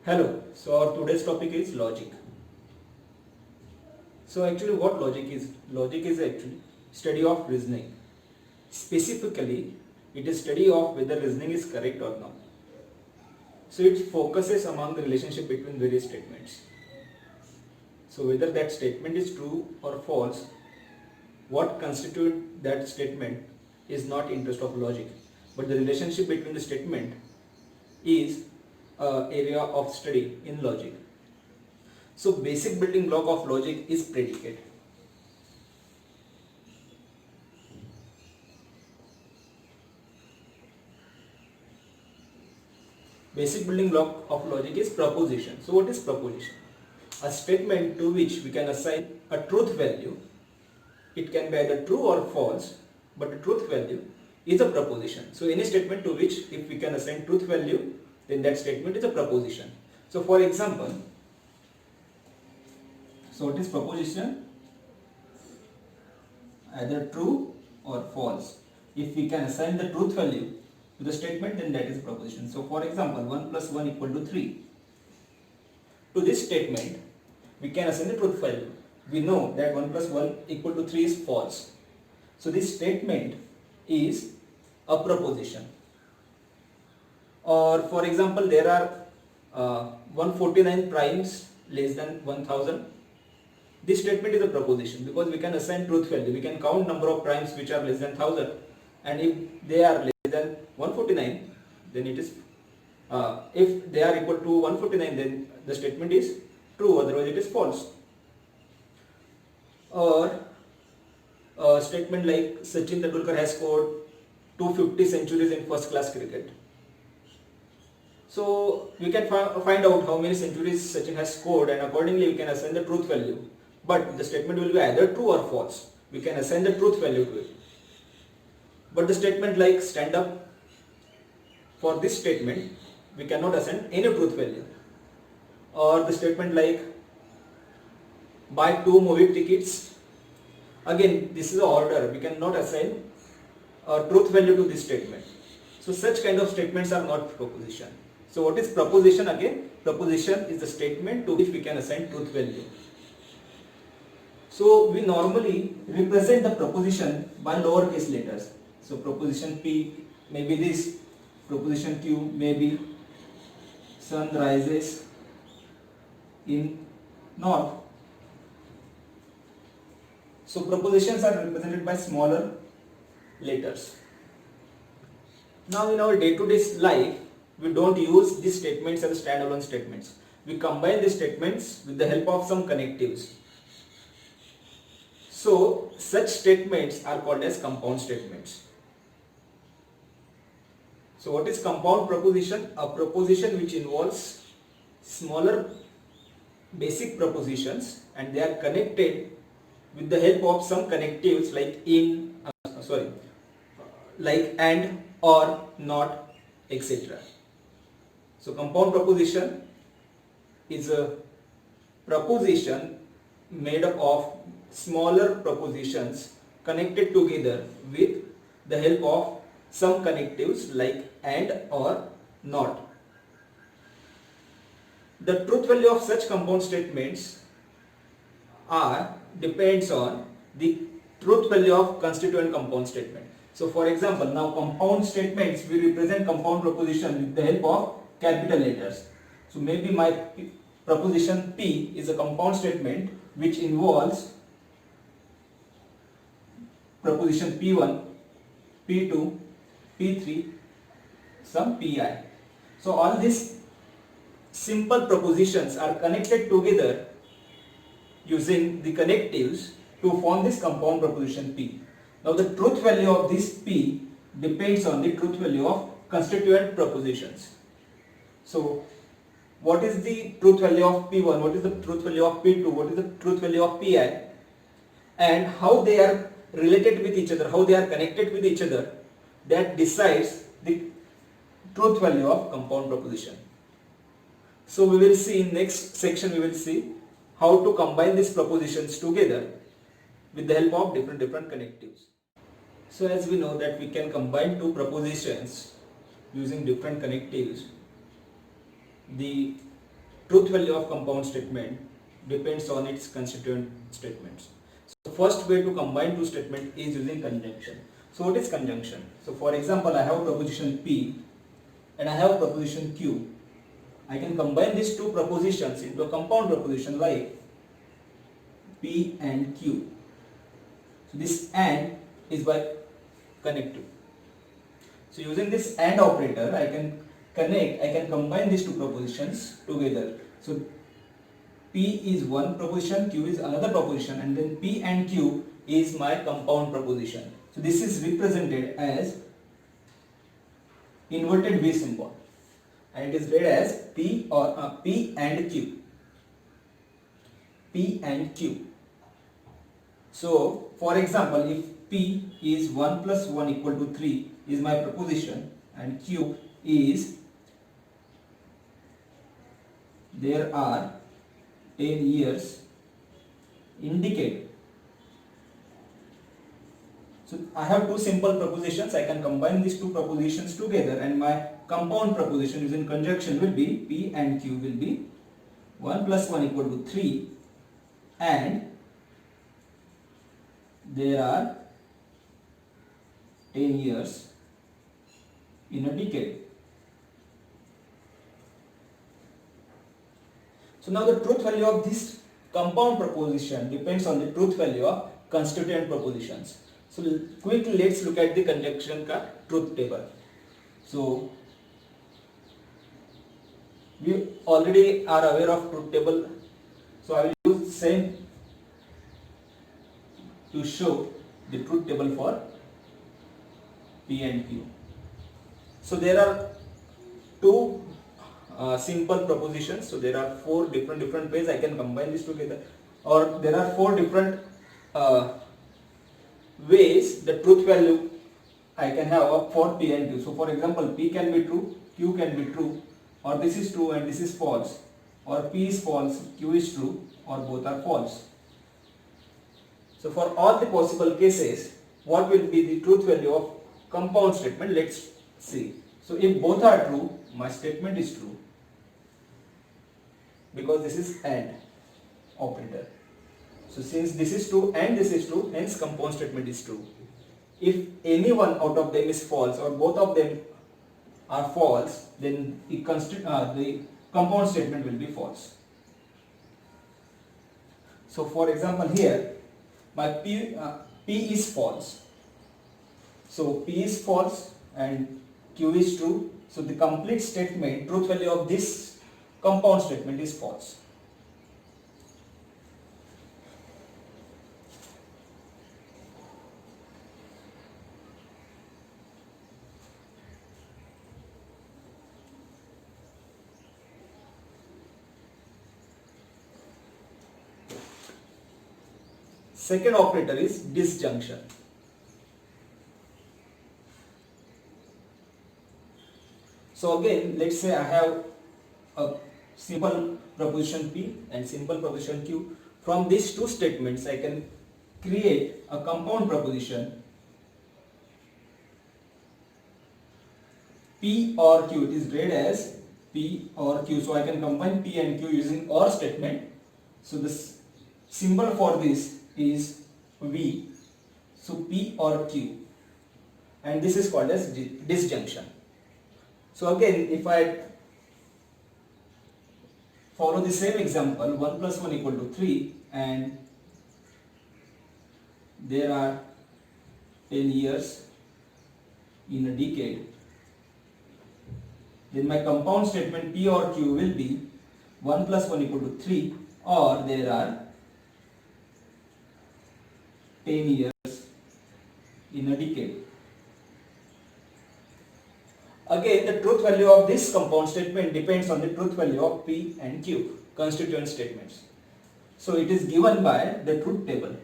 Hello, so our today's topic is logic. So actually what logic is? Logic is actually study of reasoning. Specifically, it is study of whether reasoning is correct or not. So it focuses among the relationship between various statements. So whether that statement is true or false, what constitutes that statement is not interest of logic, but the relationship between the statement is area of study in logic. So basic building block of logic is predicate. Basic building block of logic is proposition. So what is proposition? A statement to which we can assign a truth value. It can be either true or false, but the truth value is a proposition. So any statement to which if we can assign truth value, then that statement is a proposition. So for example, so what is proposition? Either true or false. If we can assign the truth value to the statement, then that is proposition. So for example, 1 plus 1 equal to 3. To this statement, we can assign the truth value. We know that 1 plus 1 equal to 3 is false. So this statement is a proposition. Or for example, there are 149 primes less than 1000. This statement is a proposition because we can assign truth value. We can count number of primes which are less than 1000, and if they are less than 149, then it is if they are equal to 149, then the statement is true, otherwise it is false. Or a statement like Sachin Tendulkar has scored 250 centuries in first class cricket. So we can find out how many centuries Sachin has scored, and accordingly we can assign the truth value. But the statement will be either true or false. We can assign the truth value to it. But the statement like stand up, for this statement we cannot assign any truth value. Or the statement like buy 2 movie tickets. Again, this is an order. We cannot assign a truth value to this statement. So such kind of statements are not proposition. So what is proposition? Again, proposition is the statement to which we can assign truth value. So we normally represent the proposition by lowercase letters. So proposition P may be this, proposition Q may be sun rises in north. So propositions are represented by smaller letters. Now in our day-to-day life, we don't use these statements as standalone statements. We combine these statements with the help of some connectives. So such statements are called as compound statements. So what is compound proposition? A proposition which involves smaller basic propositions and they are connected with the help of some connectives like like and, or, not, etc. So compound proposition is a proposition made up of smaller propositions connected together with the help of some connectives like and, or, not. The truth value of such compound statements depends on the truth value of constituent compound statement. So for example, now compound statements, we represent compound proposition with the help of capital letters. So maybe my proposition P is a compound statement which involves proposition P1, P2, P3, some Pi. So all these simple propositions are connected together using the connectives to form this compound proposition P. Now the truth value of this P depends on the truth value of constituent propositions. So what is the truth value of P1, what is the truth value of P2, what is the truth value of Pi, and how they are related with each other, how they are connected with each other, that decides the truth value of compound proposition. So we will see in next section, we will see how to combine these propositions together with the help of different connectives. So as we know that we can combine two propositions using different connectives. The truth value of compound statement depends on its constituent statements. So first way to combine two statements is using conjunction. So what is conjunction? So for example, I have proposition P and I have proposition Q. I can combine these two propositions into a compound proposition like P and Q. So this AND is by connective. So using this AND operator, I can combine these two propositions together. So P is one proposition, Q is another proposition, and then P and Q is my compound proposition. So this is represented as inverted V symbol, and it is read as P and Q. P and Q. So for example, if P is 1 plus 1 equal to 3 is my proposition, and Q is there are 10 years indicate. So I have two simple propositions. I can combine these two propositions together, and my compound proposition using conjunction will be P and Q will be 1 plus 1 equal to 3, and there are 10 years in a decade. So now the truth value of this compound proposition depends on the truth value of constituent propositions. So quickly let's look at the conjunction ka truth table. So we already are aware of truth table. So I will use same to show the truth table for P and Q. So there are two simple propositions. So there are four different ways I can combine this together, or there are four different ways the truth value I can have for P and Q. So for example, P can be true, Q can be true, or this is true and this is false, or P is false, Q is true, or both are false. So for all the possible cases, what will be the truth value of compound statement? Let's see. So if both are true, my statement is true, because this is AND operator. So since this is true and this is true, hence compound statement is true. If any one out of them is false or both of them are false, then the compound statement will be false. So for example here, my P is false. So P is false and Q is true. So the complete statement, truth value of this compound statement is false. Second operator is disjunction. So again, let's say I have a simple proposition P and simple proposition Q. From these two statements, I can create a compound proposition P or Q. It is read as P or Q. So I can combine P and Q using OR statement. So this symbol for this is V. So P or Q, and this is called as disjunction. So again, if I follow the same example, 1 plus 1 equal to 3, and there are 10 years in a decade, then my compound statement P or Q will be 1 plus 1 equal to 3, or there are 10 years in a decade. Again, the truth value of this compound statement depends on the truth value of P and Q, constituent statements. So it is given by the truth table.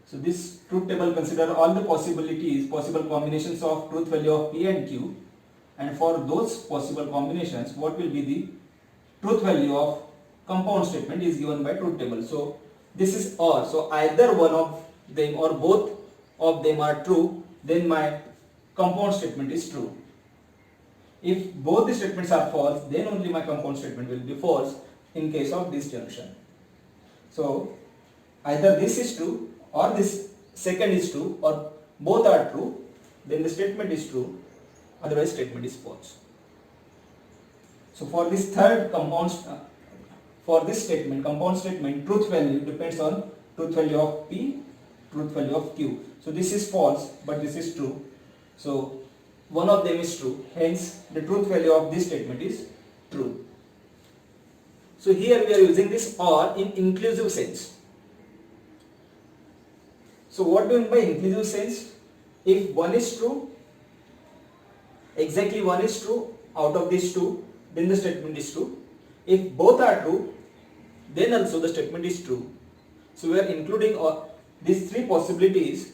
So this truth table considers all the possible combinations of truth value of P and Q, and for those possible combinations, what will be the truth value of compound statement is given by truth table. So this is OR. So either one of them or both of them are true, then my compound statement is true. If both the statements are false, then only my compound statement will be false in case of disjunction. So either this is true or this second is true or both are true, then the statement is true, otherwise statement is false. So for this third compound, for this statement, compound statement, truth value depends on truth value of P, truth value of Q. So this is false, but this is true. So one of them is true, hence the truth value of this statement is true. So here we are using this OR in inclusive sense. So what do you mean by inclusive sense? If one is true, exactly one is true out of these two, then the statement is true. If both are true, then also the statement is true. So we are including these three possibilities.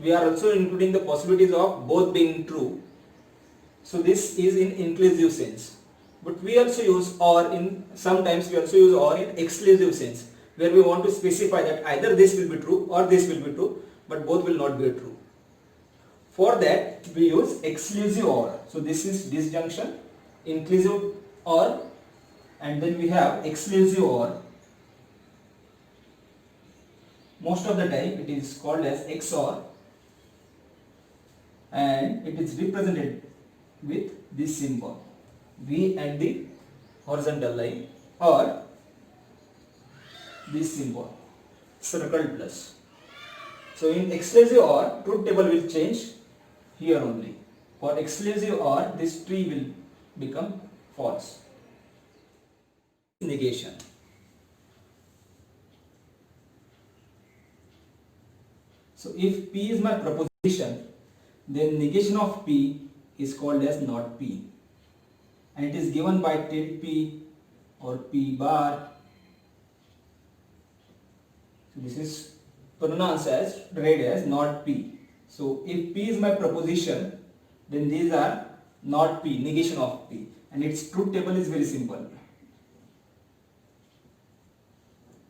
We are also including the possibilities of both being true. So this is in inclusive sense. But we also use OR in, sometimes we also use OR in exclusive sense, where we want to specify that either this will be true or this will be true, but both will not be true. For that we use exclusive OR. So this is disjunction, inclusive OR, and then we have exclusive OR. Most of the time it is called as XOR, and it is represented with this symbol V and the horizontal line, or this symbol circle plus. So in exclusive OR, truth table will change here only. For exclusive OR, this tree will become false. Negation. So if P is my proposition, then negation of P is called as not P, and it is given by tilde P or P bar. So this is pronounced as, read as not P. So if P is my proposition, then these are not P, negation of P, and its truth table is very simple.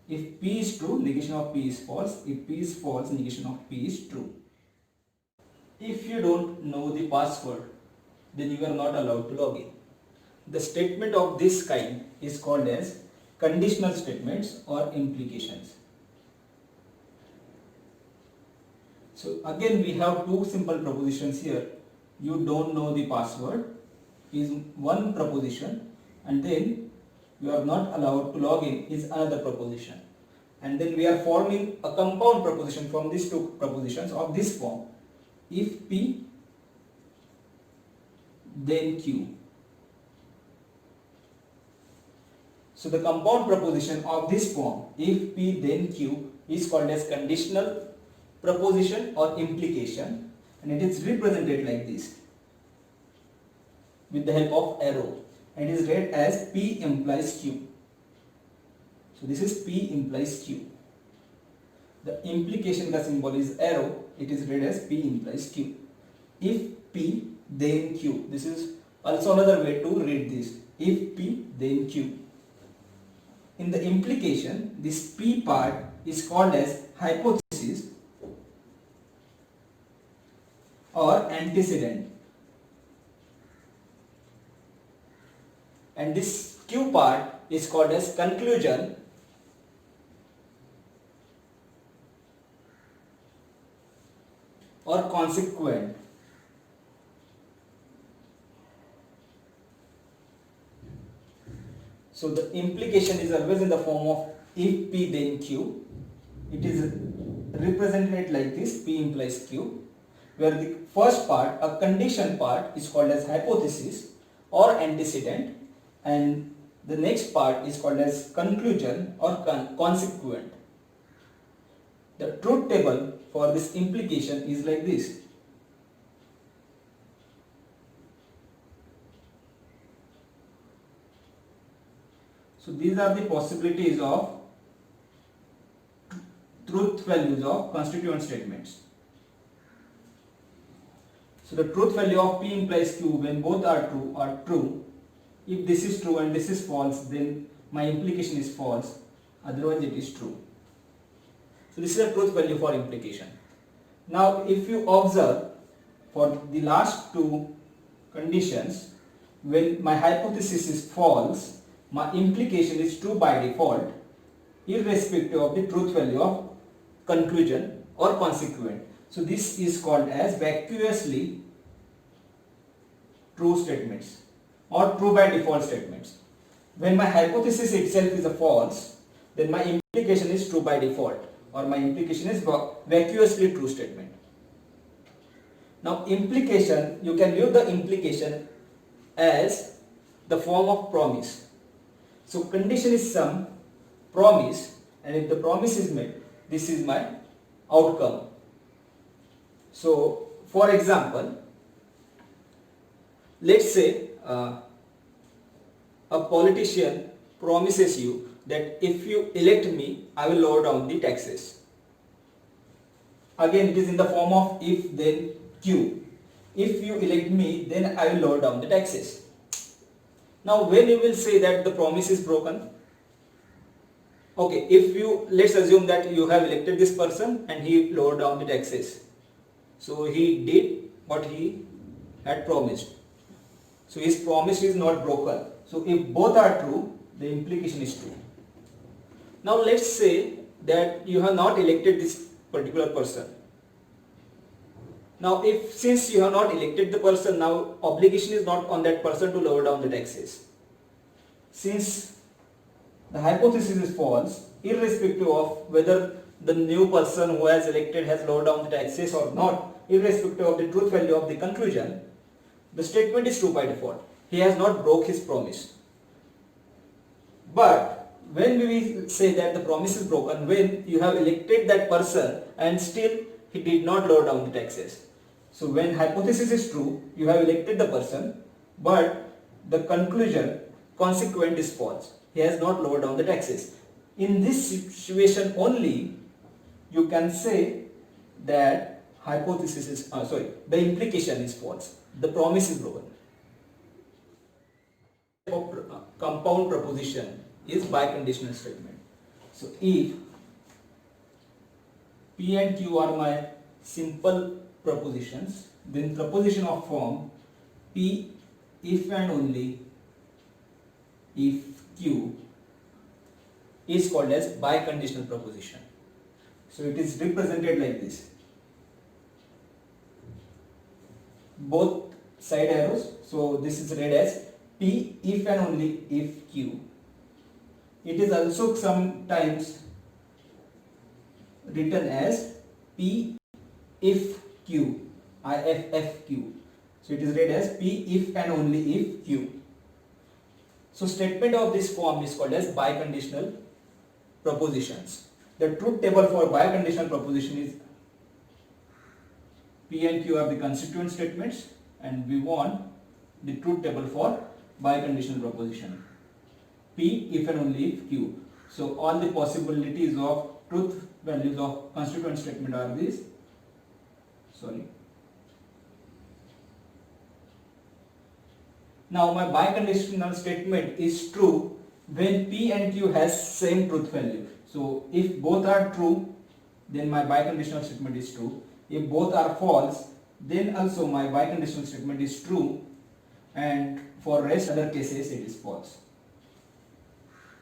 If P is true, negation of P is false. If P is false, negation of P is true. If you don't know the password, then you are not allowed to log in. The statement of this kind is called as conditional statements or implications. So again we have two simple propositions here. You don't know the password is one proposition, and then you are not allowed to log in is another proposition. And then we are forming a compound proposition from these two propositions of this form. If P, then Q. So the compound proposition of this form, if P then Q, is called as conditional proposition or implication, and it is represented like this with the help of arrow, and it is read as P implies Q. So this is P implies Q. The implication ka symbol is arrow, it is read as P implies Q. If P then Q, this is also another way to read this. If P then Q. In the implication, this P part is called as hypothesis or antecedent, and this Q part is called as conclusion or consequent. So the implication is always in the form of if P then Q. It is represented like this, P implies Q, where the first part, a condition part, is called as hypothesis or antecedent, and the next part is called as conclusion or consequent. The truth table for this implication is like this. So these are the possibilities of truth values of constituent statements. So the truth value of P implies Q when both are true. If this is true and this is false, then my implication is false, otherwise it is true. So this is a truth value for implication. Now if you observe for the last two conditions, when my hypothesis is false, my implication is true by default, irrespective of the truth value of conclusion or consequent. So this is called as vacuously true statements or true by default statements. When my hypothesis itself is a false, then my implication is true by default, or my implication is vacuously true statement. Now implication, you can view the implication as the form of promise. So condition is some promise, and if the promise is met, this is my outcome. So for example, let's say a politician promises you that if you elect me, I will lower down the taxes. Again, it is in the form of if then Q. If you elect me, then I will lower down the taxes. Now when you will say that the promise is broken? Okay, if you, let's assume that you have elected this person and he lowered down the taxes. So he did what he had promised. So his promise is not broken. So if both are true, the implication is true. Now let's say that you have not elected this particular person. Now since you have not elected the person, now obligation is not on that person to lower down the taxes. Since the hypothesis is false, irrespective of whether the new person who has elected has lowered down the taxes or not, irrespective of the truth value of the conclusion, the statement is true by default. He has not broke his promise. But when we say that the promise is broken, when you have elected that person and still he did not lower down the taxes. So when hypothesis is true, you have elected the person, but the conclusion consequent is false. He has not lowered down the taxes. In this situation only, you can say that hypothesis is, the implication is false. The promise is broken. Compound proposition is biconditional statement. So if P and Q are my simple propositions, then proposition of form P if and only if Q is called as biconditional proposition. So it is represented like this. Both side arrows. So this is read as P if and only if Q. It is also sometimes written as P if Q, IFFQ. So it is read as P if and only if Q. So statement of this form is called as biconditional propositions. The truth table for biconditional proposition is P and Q are the constituent statements, and we want the truth table for biconditional proposition. P if and only if Q. So all the possibilities of truth values of constituent statement are these. Now my biconditional statement is true when P and Q has same truth value. So if both are true, then my biconditional statement is true. If both are false, then also my biconditional statement is true, and for rest other cases it is false.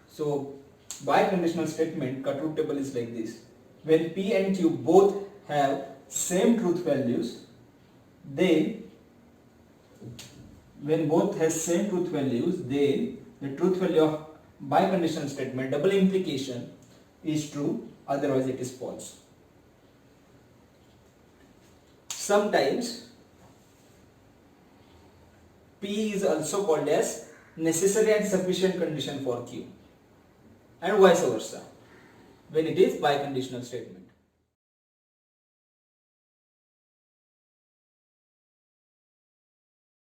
So biconditional statement truth table is like this. When P and Q both have same truth values, then the truth value of biconditional statement, double implication, is true, otherwise it is false. Sometimes P is also called as necessary and sufficient condition for Q, and vice versa when it is biconditional statement.